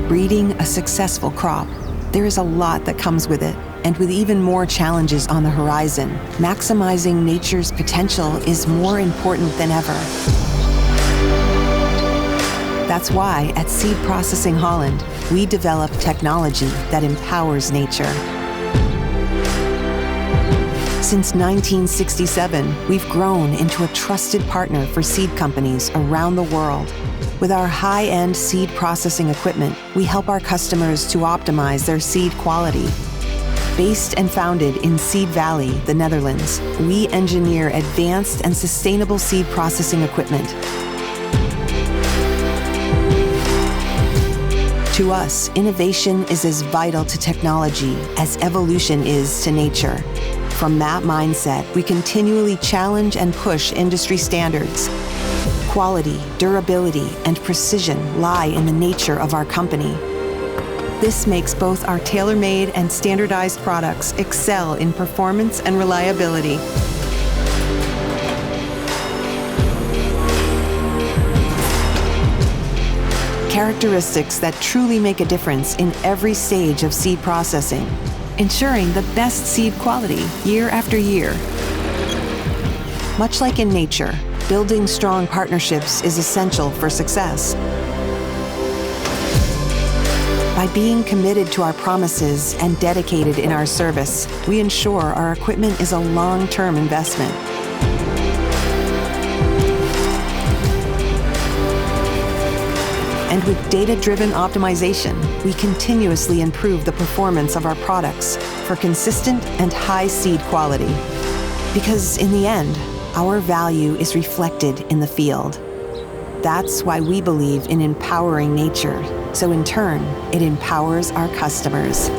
Breeding a successful crop, there is a lot that comes with it. And with even more challenges on the horizon, maximizing nature's potential is more important than ever. That's why at Seed Processing Holland, we develop technology that empowers nature. Since 1967, we've grown into a trusted partner for seed companies around the world. With our high-end seed processing equipment, we help our customers to optimize their seed quality. Based and founded in Seed Valley, the Netherlands, we engineer advanced and sustainable seed processing equipment. To us, innovation is as vital to technology as evolution is to nature. From that mindset, we continually challenge and push industry standards. Quality, durability, and precision lie in the nature of our company. This makes both our tailor-made and standardized products excel in performance and reliability. Characteristics that truly make a difference in every stage of seed processing, ensuring the best seed quality year after year. Much like in nature, building strong partnerships is essential for success. By being committed to our promises and dedicated in our service, we ensure our equipment is a long-term investment. And with data-driven optimization, we continuously improve the performance of our products for consistent and high seed quality. Because in the end, our value is reflected in the field. That's why we believe in empowering nature, so in turn, it empowers our customers.